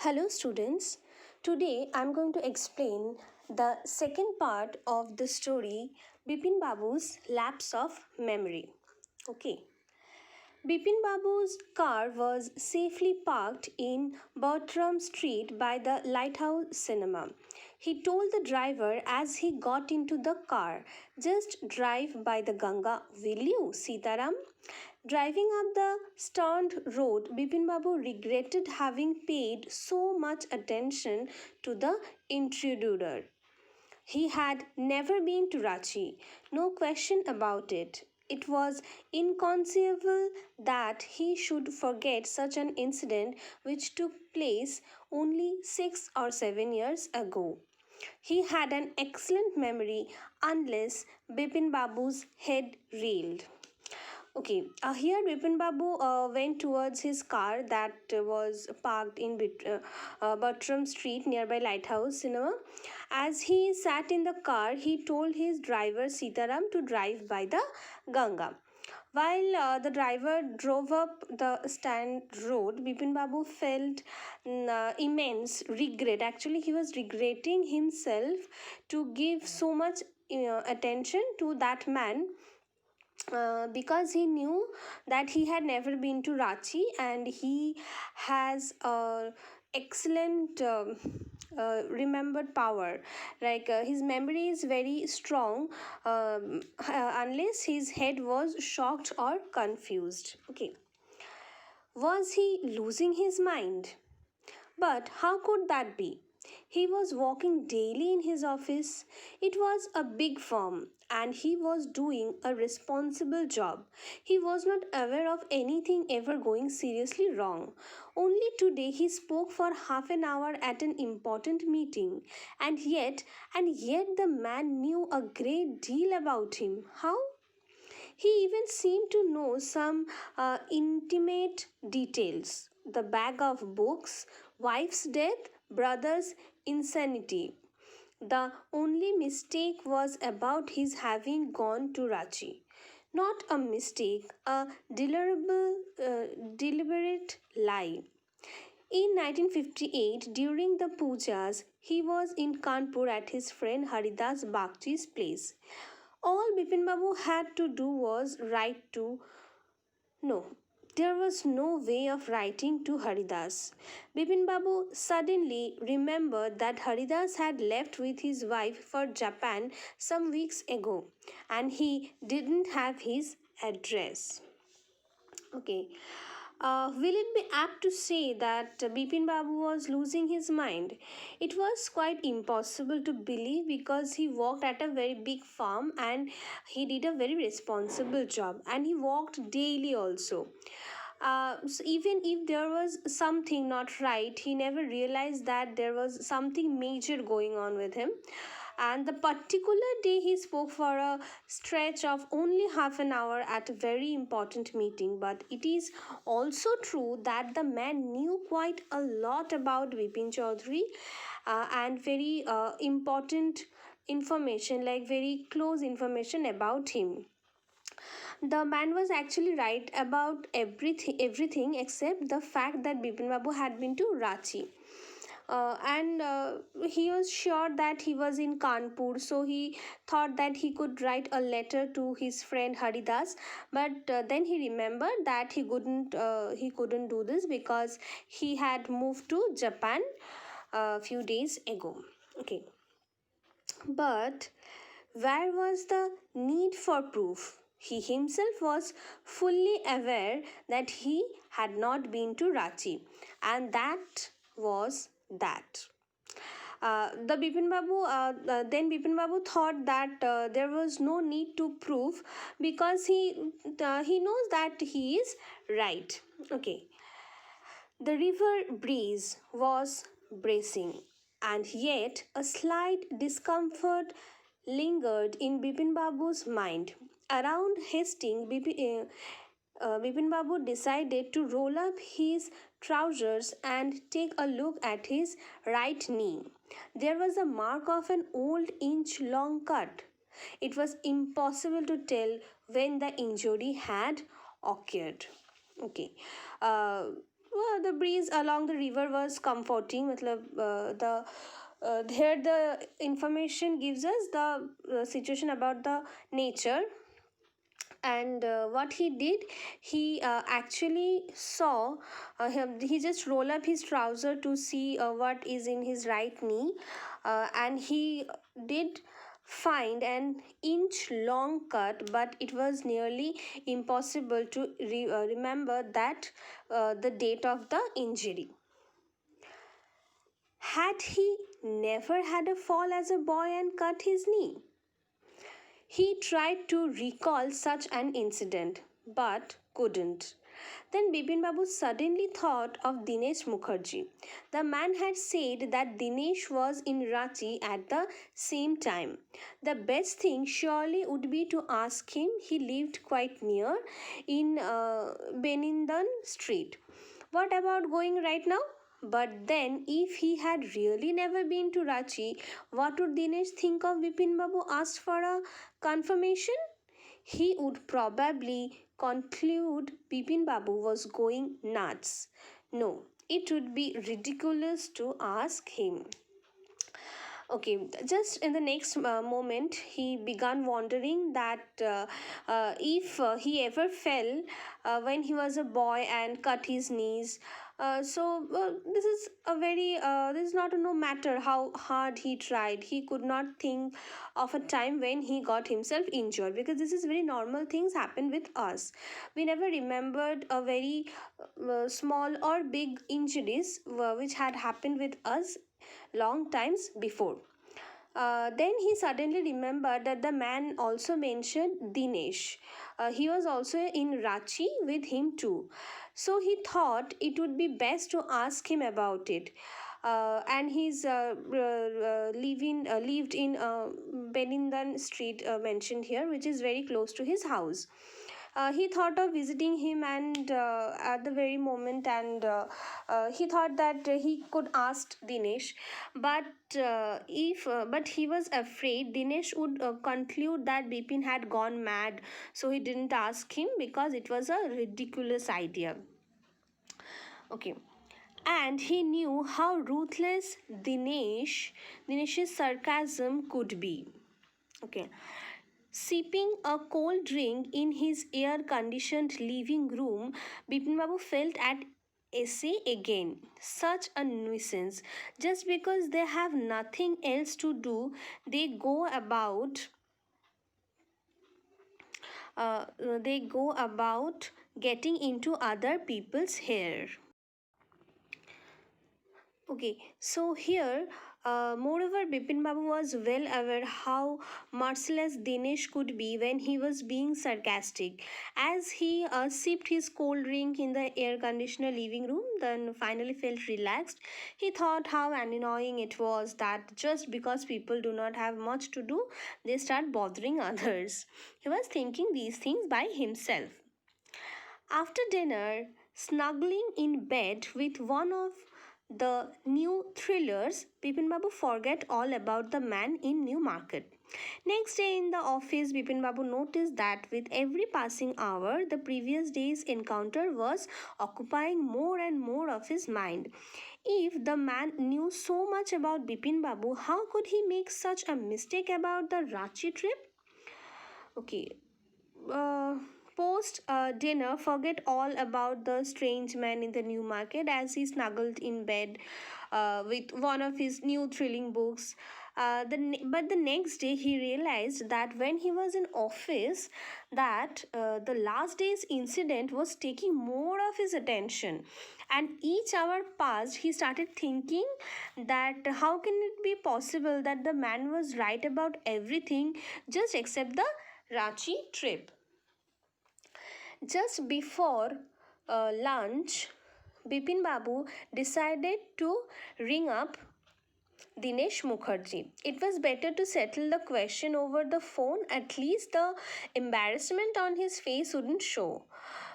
Hello students. Today I am going to explain the second part of the story Bipin Babu's Lapse of Memory. Okay. Bipin Babu's car was safely parked in Bertram Street by the Lighthouse Cinema. He told the driver as he got into the car, "Just drive by the Ganga, will you, Sitaram?" Driving up the sterned road, Bipin Babu regretted having paid so much attention to the intruder. He had never been to Ranchi, no question about it. It was inconceivable that he should forget such an incident which took place only 6 or 7 years ago. He had an excellent memory unless Bipin Babu's head reeled. Okay, here Bipin Babu went towards his car that was parked in Bertram Street nearby Lighthouse Cinema. As he sat in the car, he told his driver Sitaram to drive by the Ganga. While the driver drove up the stand road, Bipin Babu felt immense regret. Actually, he was regretting himself to give so much attention to that man because he knew that he had never been to Ranchi and he has excellent remembered power. Like his memory is very strong unless his head was shocked or confused. Okay. Was he losing his mind? But how could that be? He was walking daily in his office. It was a big firm and he was doing a responsible job. He was not aware of anything ever going seriously wrong. Only today he spoke for half an hour at an important meeting, and yet the man knew a great deal about him. How? He even seemed to know some intimate details: the bag of books, wife's death, brother's insanity. The only mistake was about his having gone to Ranchi. Not a mistake, a deliberate lie. In 1958, during the pujas, he was in Kanpur at his friend Haridas Bagchi's place. All Bipin Babu had to do was write to. No, there was no way of writing to Haridas. Bipin Babu suddenly remembered that Haridas had left with his wife for Japan some weeks ago and he didn't have his address. Okay. Will it be apt to say that Bipin Babu was losing his mind? It was quite impossible to believe because he worked at a very big farm and he did a very responsible job and he walked daily also. So even if there was something not right, he never realized that there was something major going on with him. And the particular day he spoke for a stretch of only half an hour at a very important meeting. But it is also true that the man knew quite a lot about Bipin Chaudhary and very important information, like very close information about him. The man was actually right about everything except the fact that Bipin Babu had been to Ranchi. And he was sure that he was in Kanpur, so he thought that he could write a letter to his friend Haridas. But then he remembered that he couldn't do this because he had moved to Japan a few days ago. Okay, but where was the need for proof? He himself was fully aware that he had not been to Ranchi, and that was that. Then Bipin Babu thought that there was no need to prove because he knows that he is right. Okay, the river breeze was bracing, and yet a slight discomfort lingered in Bipin Babu's mind. Around Hastings, Bipin Babu decided to roll up his trousers and take a look at his right knee. There was a mark of an old inch long cut. It was impossible to tell when the injury had occurred. Okay. Uh, the breeze along the river was comforting. मतलब, here the information gives us the situation about the nature. And what he did, he actually saw, he just roll up his trouser to see what is in his right knee, and he did find an inch long cut, but it was nearly impossible to remember that the date of the injury. Had he never had a fall as a boy and cut his knee? He tried to recall such an incident, but couldn't. Then Bipin Babu suddenly thought of Dinesh Mukherjee. The man had said that Dinesh was in Ranchi at the same time. The best thing surely would be to ask him. He lived quite near in Benindan Street. What about going right now? But then, if he had really never been to Ranchi, what would Dinesh think of Bipin Babu asked for a confirmation? He would probably conclude Bipin Babu was going nuts. No, it would be ridiculous to ask him. Okay, just in the next moment, he began wondering that if he ever fell when he was a boy and cut his knees. This is a very this is not a no matter how hard he tried, he could not think of a time when he got himself injured, because this is very normal things happen with us. We never remembered a very small or big injuries which had happened with us long times before. Then he suddenly remembered that the man also mentioned Dinesh. He was also in Ranchi with him too. So he thought it would be best to ask him about it. And he's lived in Benindan Street mentioned here, which is very close to his house. He thought of visiting him, and at the very moment, and he thought that he could ask Dinesh, but he was afraid Dinesh would conclude that Bipin had gone mad, so he didn't ask him because it was a ridiculous idea. Okay, and he knew how ruthless Dinesh's sarcasm could be. Okay, sipping a cold drink in his air conditioned living room, Bipin Babu felt at essay again. Such a nuisance. Just because they have nothing else to do, they go about getting into other people's hair. Okay, so here, moreover, Bipin Babu was well aware how merciless Dinesh could be when he was being sarcastic. As he sipped his cold drink in the air conditioner living room, then finally felt relaxed, he thought how annoying it was that just because people do not have much to do, they start bothering others. He was thinking these things by himself. After dinner, snuggling in bed with one of the new thrillers, Bipin Babu forget all about the man in New Market. Next day in the office, Bipin Babu noticed that with every passing hour, the previous day's encounter was occupying more and more of his mind. If the man knew so much about Bipin Babu, how could he make such a mistake about the Ranchi trip? Okay, uh, post dinner, forget all about the strange man in the new market as he snuggled in bed with one of his new thrilling books. But the next day he realized that when he was in office, that the last day's incident was taking more of his attention, and each hour passed he started thinking that how can it be possible that the man was right about everything just except the Ranchi trip. Just before lunch, Bipin Babu decided to ring up Dinesh Mukherjee. It was better to settle the question over the phone, at least the embarrassment on his face wouldn't show.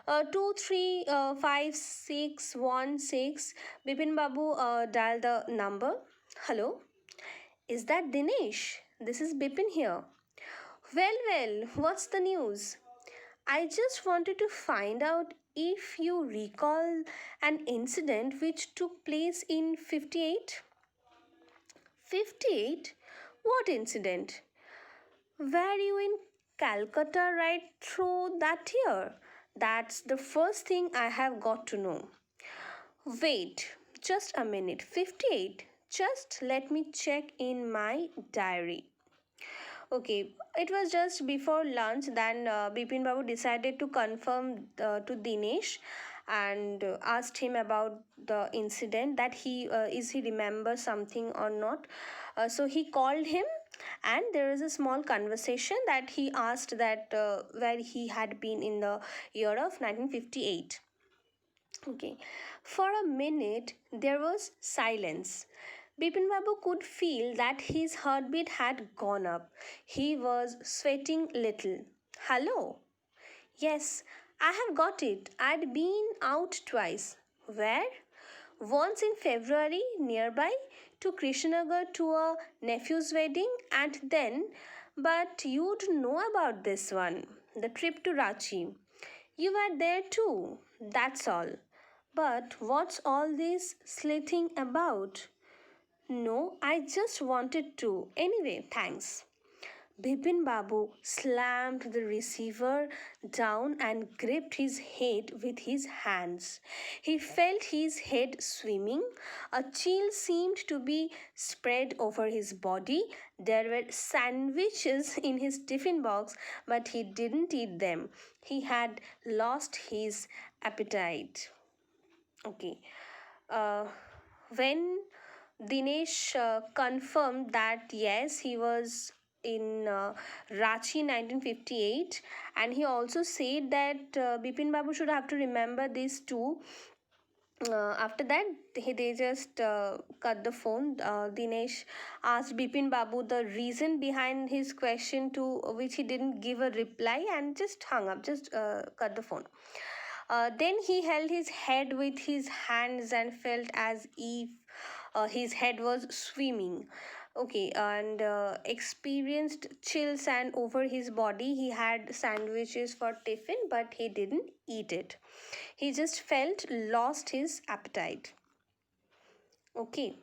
235 616. Bipin Babu dialed the number. Hello, is that Dinesh? This is Bipin here. Well, what's the news? I just wanted to find out if you recall an incident which took place in 58? 58? What incident? Were you in Calcutta right through that year? That's the first thing I have got to know. Wait, just a minute. 58? Just let me check in my diary. Okay, it was just before lunch. Then Bipin Babu decided to confirm to Dinesh and asked him about the incident, that he remember something or not. So he called him, and there is a small conversation that he asked that where he had been in the year of 1958. Okay, for a minute there was silence. Bipin Babu could feel that his heartbeat had gone up. He was sweating little. Hello? Yes, I have got it. I'd been out twice. Where? Once in February nearby to Krishnanagar to a nephew's wedding, and then, but you'd know about this one, the trip to Ranchi. You were there too, that's all. But what's all this sleuthing about? No, I just wanted to. Anyway, thanks. Bipin Babu slammed the receiver down and gripped his head with his hands. He felt his head swimming. A chill seemed to be spread over his body. There were sandwiches in his tiffin box, but he didn't eat them. He had lost his appetite. Okay. Uh, when Dinesh confirmed that yes, he was in Ranchi 1958, and he also said that Bipin Babu should have to remember these two. After that, they just cut the phone. Dinesh asked Bipin Babu the reason behind his question, to which he didn't give a reply, and just hung up, just cut the phone. Then he held his head with his hands and felt as if his head was swimming. Okay, and experienced chills, and over his body he had sandwiches for tiffin, but he didn't eat it. He just felt lost his appetite. Okay.